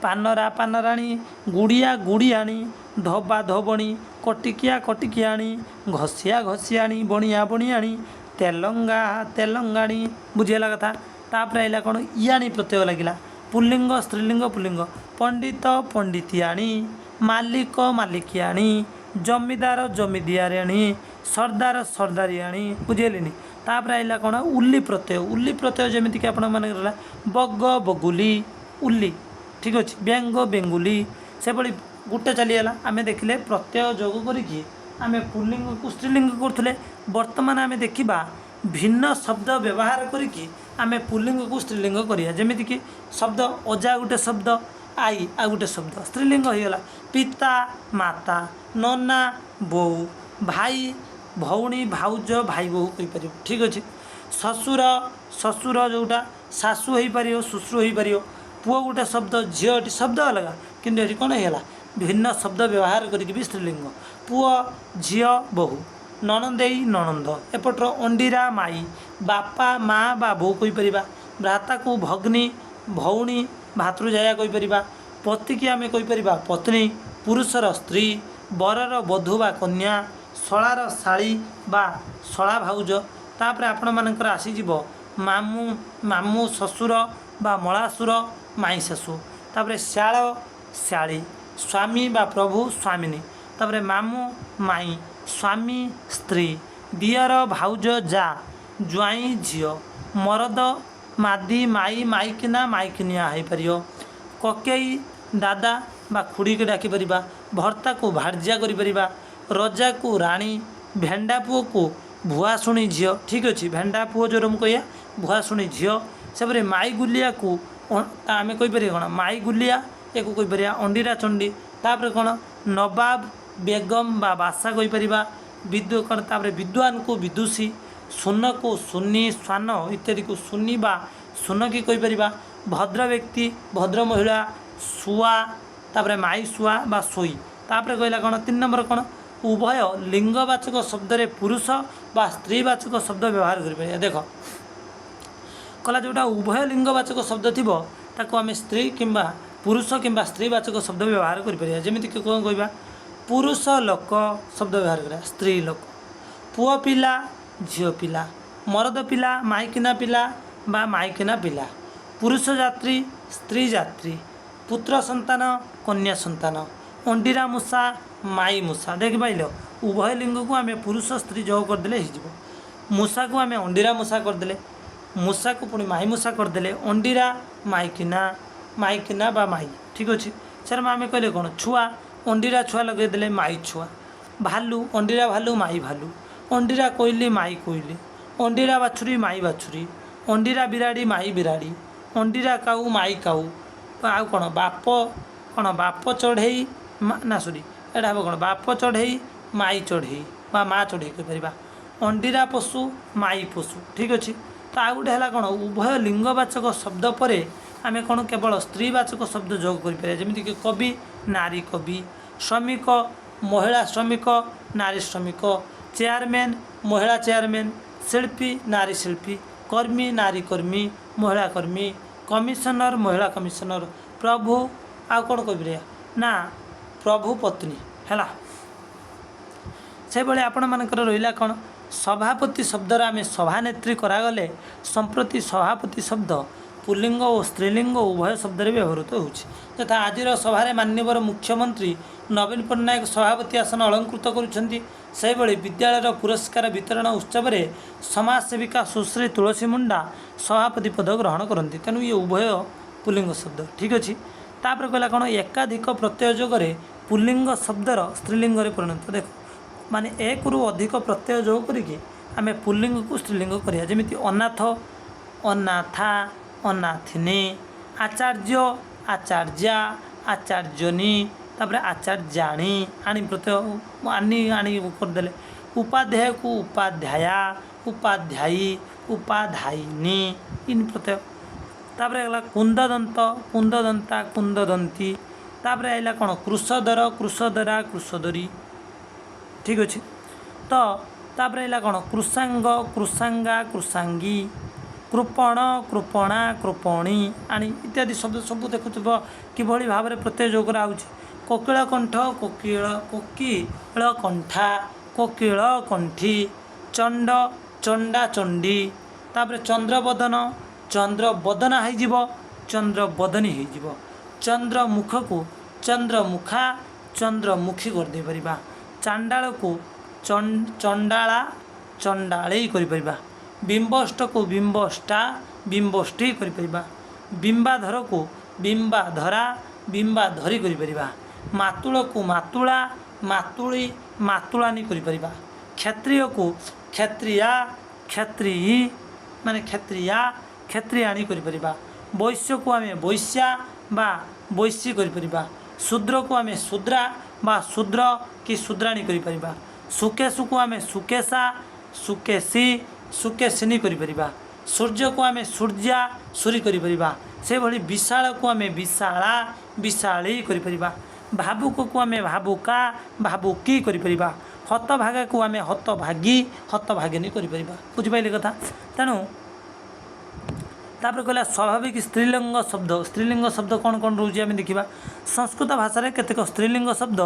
[SPEAKER 1] पानरा पानराणी गुड़िया गुड़ियाणी धोबा धोबणी कटिकिया कटिकियाणी घसिया घसियाणी बणिया बणियाणी तेलंगा तेलंगाणी बुझीगला कथा तापर आइला कौन इयाणी प्रत्यय लगिला पुल्लिंग स्त्रीलिंग पुल्लिंग पंडित पंडितियाणी मालिक मालिकियाणी जमीदार जमीदियारियाणी सरदार सरदारियाणी बुझेलेनी तापर आइला कौन उल्ली प्रत्यय जमीक आप बग बगुली उल्ली ठीक अच्छे व्यंग बेंगुली से भाई गोटे चलीगला आम देखिले प्रत्यय जोग करी आमे पुल्लिंग को स्त्रीलिंग करथले वर्तमान आमे देखिबा भिन्न शब्द व्यवहार करिकी आमे पुल्लिंग को स्त्रीलिंग करिया जेमिति कि शब्द अजा गुटे शब्द आई आ गुटे शब्द स्त्रीलिंग हो गला पिता माता नना बो भाई भौणी भाउज भाई बहु कहि परियो ठीक अछि ससुर ससुर जोटा सासु हो पारियो शुश्रु हो पारियो पुओ गोटे शब्द झीटी शब्द अलग किंतु ये कौन है भिन्न शब्द व्यवहार करके भी स्त्रीलिंग पुओ झी बहु ननदेई ननंद एपटर अंडीरा माई बापा माँ बा बो कहीपर भ्राता को भग्नी भौणी भातृजाया कहीपर पति की आम कहीपर पत्नी पुरुषर स्त्री बरर बधू बा कन्या शଳାर शाड़ी बा शଳା भाउज तापर आपण मानकर आसीजिव मामू मामू ससुर बा मलासुर माई शाशु तापर श्याल श्याली स्वामी बा प्रभु स्वामिनी तापर मामू माई स्वामी स्त्री दियर भाउज जा ज्वाई झील मरद मादी माई माइकिना माइकिनिया हो पार ककेई दादा बा खुड़ी के डाकी परिबा भर्ता को भार्जिया करि परिबा रजा को राणी भेंडा पुओ को भुआशुणी झील ठीक अच्छे भेंडा पुओ जो रम कह भुआशुणी झील से माई गुलिया को आम कहीपर कौन माई गुलिया या कहीपर अंडीरा चंडी तापर कौन नवाब बेगम बा बासा कहीपर विद्यु कौन तापर विद्वान को विदुषी सुन को सुन्नी स्वान इत्यादि को सुन्नी बा सुन की कहीपर भद्र व्यक्ति भद्र महिला सुआ तापर माई सुआ बा सोई तापर कहला कौन 3 नंबर कौन उभय लिंगवाचक शब्द रे पुरुष बा स्त्रीवाचक शब्द व्यवहार कर देख कला जोटा उभय लिंगवाचक शब्द थी ताको आम स्त्री किंबा पुरुष किंबा स्त्रीवाचक शब्द व्यवहार करें जमीती कौन कहवा पुरुष लोक शब्द व्यवहार करा स्त्री लोक पुओ पिला झील पिला मरद पिला माइकिना पिला बा माइकिना पिला पुरुष जात्री स्त्री जात्री पुत्र संतान कन्या संतान अंडीरा मूषा माई मूषा देख पाइल उभय लिंग को आम पुरुष स्त्री जो करदे हो मूषा को आम अंडीरा मूषा करदे मूषा को पुणी माई मूषा करदे अंडीरा माइकिना बा माई ठीक अच्छे सर आम कहले कौन छुआ अंडीरा छुआ लगेदे माई छुआ भालू अंडीरा भालू माई भालू अंडीरा कोइली माई कोइली अंडीरा बाछुरी माई बाछुरी अंडीरा बिराड़ी माई बिराड़ी अंडीरा काऊ माई काऊ आउ कौन बाप चढ़ई ना सॉरी एटा हम कौन बाप चढ़ई माई चढ़ई बा माँ चढ़ई कहीपर अंडीरा पशु माई पशु ठीक अच्छे तो आउ गोटे है कौन उभय लिंगवाचक शब्द पर आम कौन केवल स्त्रीवाचक शब्द जोग करें जमीक कवि नारी कवि श्रमिक महिला श्रमिक नारी श्रमिक चेयरमैन महिला चेयरमैन शिल्पी नारी शिल्पी कर्मी नारी कर्मी महिला कर्मी कमिशनर महिला कमिशनर प्रभु आउ कौन कह ना प्रभु पत्नी है से भाई आपण मानकर रहा कौन सभापति शब्दर आम सभानेत्री करागले संप्रति सभापति शब्द पुल्लिंग और स्त्रीलिंग उभय शब्द व्यवहृत होता आज सभार माननीय मुख्यमंत्री नवीन पट्टनायक सभापति आसन अलंकृत करुँच विद्यालय पुरस्कार वितरण उत्सव में समाजसेविका सुश्री तुलसी मुंडा सभापति पद ग्रहण करती तेणु ये उभय पुल्लिंग शब्द ठीक अच्छे तापर कहला कौन एकाधिक प्रत्यय जोगरे पुल्लिंग शब्दर स्त्रीलिंग परिणत देख माने एक रु अधिक प्रत्यय जोग करके आम पुल्लिंग को स्त्रीलिंग करिया जमीती अनाथ अनाथा अनाथिनी आचार्य आचार्या आचार्यनी तापर आचार्याणी आनी प्रत्यय आनी आनी करदे उपाध्याय को उपाध्याया उपाध्यायी उपाध्यायिनी इन प्रत्यय तापर गला कुंददंत कुंददंता कुंददंती तापर आइला कौन कृषदर कृषदरा कृषदरी ठीक अच्छे तो तापर आइला कौन कृषांग कृषांगा कृषांगी कृपण कृपणा कृपणी आनी इत्यादि शब्द सब देखुव कि भाव में प्रत्यय जोग कोकिल कंठ कोकिल कोकिल कंठा कोकिल कंठी चंड चंडा चंडी तापर चंद्रबदन चंद्रबदना हो चंद्रबदनी हो चंद्रमुख को चंद्रमुखा चंद्रमुखी करदे परिबा चांडाल को चंडाला चंडाली करिपरिबा बिंबष्ट को बिंबष्टा बिंबष्टी करिपरिबा बिंबाधर को बिंबाधरा बिंबाधरी करिपरिबा मातुल को मातुला मातुली मातुलानी करिपरिबा क्षत्रिय को क्षत्रिया क्षत्रियी माने क्षत्रिया क्षत्रियाणी करिपरिबा वैश्य को आमे वैश्या बा वैश्य करिपरिबा शूद्र को आमे शूद्रा बा शूद्र कि शूद्राणी करिपरिबा सुकेशु को आमे सुकेशा सुकेशी सुकेशिनी करिपरिबा सूर्य को आमे सूर्या सूरी करिपरिबा से भली विशाल को आमे विशाला विशाली करिपरिबा भावुक को आमे भावुका भावुकी करिपरिबा हतभागा को आमे हतभागी हतभागिनी करिपरिबा बुझिपाइले कथा तेणु तापर कहला स्वाभाविक स्त्रीलिंग शब्द कौन कौन रोचे आम देखा संस्कृत भाषा रे केतेक स्त्रीलिंग शब्द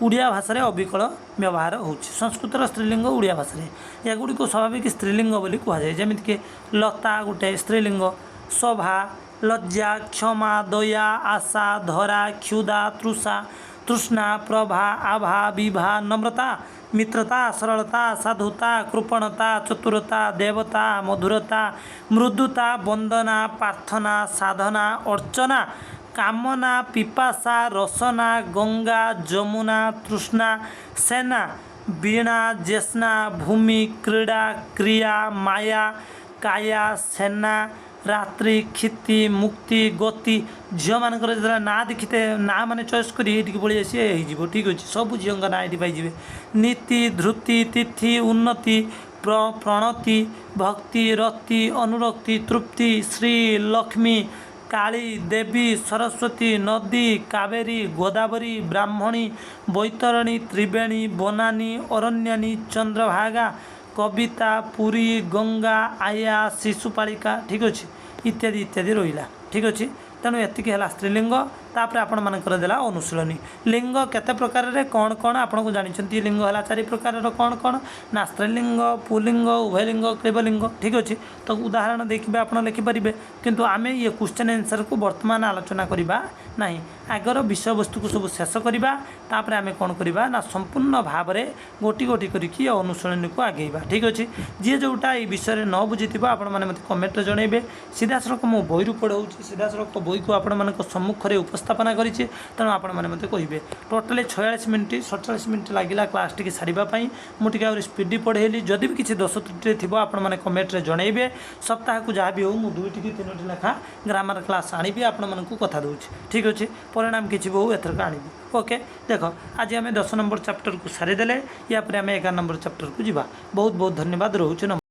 [SPEAKER 1] उड़िया भाषा रे अविकल व्यवहार होउछि संस्कृतर स्त्रीलिंग उड़िया भाषा रे या गुडी को स्वाभाविक स्त्रीलिंग बोली कहा जाए जेमिति कि लता गोटे स्त्रीलिंग शोभा लज्जा क्षमा दया आशा धरा क्षुदा तृषा तृष्णा प्रभा आभा विभा नम्रता मित्रता सरलता साधुता कृपणता चतुरता देवता मधुरता मृदुता वंदना प्रार्थना साधना अर्चना कामना पिपासा रसना गंगा जमुना तृष्णा सेना वीणा ज्येष्णा भूमि क्रीड़ा क्रिया माया काया सेना रात्रि क्षिति मुक्ति गति झील मान ना देखते ना मैंने चॉइस करी पड़ी आसी ठीक अच्छे सब झील ना ये पाइबे नीति ध्रुति तिथि उन्नति प्रणति भक्ति रति अनुरक्ति तृप्ति श्री लक्ष्मी काली देवी सरस्वती नदी कावेरी गोदावरी ब्राह्मणी बैतरणी त्रिवेणी बनानी अरण्यानी चंद्रभागा कविता पुरी गंगा आया शिशुपालिका ठीक अच्छे इत्यादि इत्यादि रहा ठीक अच्छे तेणु एतिक है स्त्रीलिंग तापर आपण मानकर देला अनुशीलनी लिंग केते प्रकार रे कौन कौन आपन को जानिछंती लिंग हला चारि प्रकार रो कौन कौन ना स्त्रीलिंग पुलिंग उभयलिंग क्लीबलिंग ठीक अच्छे तो उदाहरण देखिए आपन लिखि परिबे किंतु आमे ये क्वेश्चन आंसर को वर्तमान आलोचना करिबा नहीं आगर विषय वस्तु को सब शेष करिबा तापर आमे कौन करिबा ना संपूर्ण भाव रे गोटी गोटी करिकि अनुशीलनी को आगेइबा ठीक अच्छे जी जोटा ये विषय न बुझिथिबा आपण माने मते कमेंट रे जणैबे सीधा सड़क मो बही रु पढ़ाउछि सीधा सड़क बही को आपण मानक सम्मुख रे उपस्थापना करिछि तेणु आपण माने मते कहिबे टोटली 46 मिनिट 47 मिनिट लागिला क्लास टिके सारिबा पई मु टिके और स्पीड पढ़ेली जदि भी किसी दोष त्रुटि थिबो आपण माने कमेंट रे जणैबे सप्ताह को जहाँ भी हो मु 2 टी 3 टी लेखा ग्रामर क्लास आनिबी आपण मानक कथा दोछि ठीक अछि परिणाम किछि बहु एथर का आनिबी ओके देख आज आम 10 नंबर चैप्टर को सारीदेले या आम 11 नंबर चैप्टर को जीवा बहुत बहुत धन्यवाद रोचे।